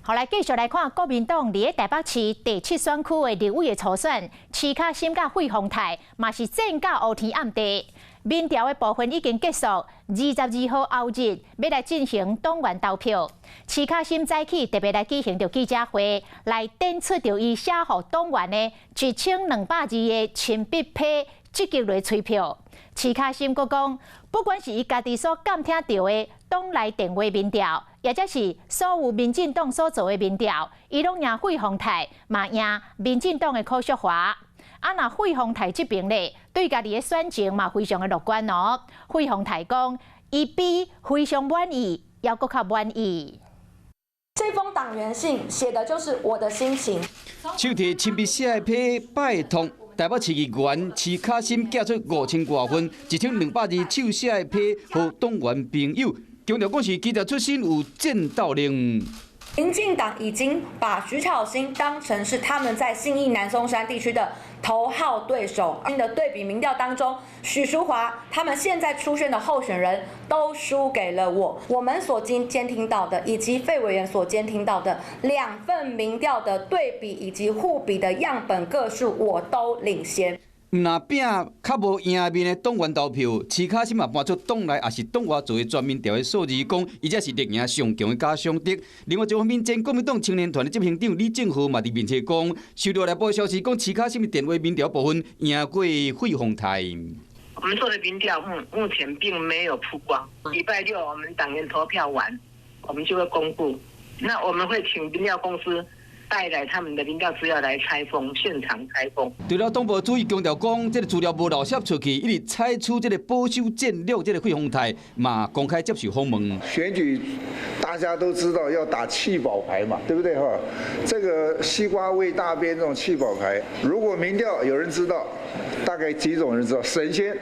好，来继续来看国民党伫台北市第7选区的立委的初选，徐巧芯甲费鸿泰嘛是战到乌天暗地。民调的部分已经结束，22号后日要来进行党员投票。徐巧芯早起特别来举行着记者会，来展出着伊写予党员的1200字的亲笔批积极类催票。徐巧芯阁讲，不管是伊家己所监听到的党内电话民调，也则是所有民进党所做的民调，伊拢赢费鸿泰，嘛赢民进党的柯淑华。那费鸿泰这边咧，对家己的选情嘛非常的乐观哦。费鸿泰讲，伊比非常满意，要搁较满意。这封党员信写的就是我的心情。手提亲笔写的批拜托台北市议员徐巧芯寄出5000多份1200字手写的批，予党员朋友，强调讲是记者出身有战斗力。民进党已经把徐巧芯当成是他们在信义南松山地区的头号对手。的对比民调当中，许淑华他们现在出现的候选人都输给了我。我们所监听到的，以及费委员所监听到的2份民调的对比以及互比的样本个数，我都领先。若拼较无赢面的党员投票，徐巧芯嘛搬出党内也是党外做的全民调的数字，讲伊才是历赢上强的假想敌。另外一方面，前国民党青年团的执行长李正和嘛伫面前讲，收到来报消息讲徐巧芯的电话民调部分赢过费鸿泰。我们做的民调目前并没有曝光，礼拜6我们党员投票完，我们就会公布。那我们会请民调公司带来他们的民调资料来拆封，现场拆封。对了，党部主席强调讲，这个资料无漏泄出去，一直采取这个保守战略，这个费鸿泰嘛公开接受访问。选举大家都知道要打弃保牌嘛，对不对哈？这个西瓜味大边这种弃保牌，如果民调有人知道，大概几种人知道？神仙。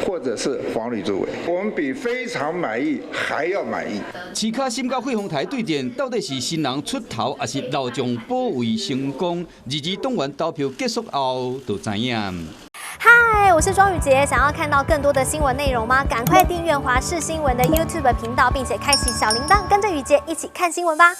或者是黄旅主委，我们比非常满意还要满意。徐巧芯甲费鸿泰对战，到底是新人出头，还是老将保卫成功？22党员投票结束后，就知影。嗨，我是庄宇杰，想要看到更多的新闻内容吗？赶快订阅华视新闻的 YouTube 频道，并且开启小铃铛，跟着宇杰一起看新闻吧。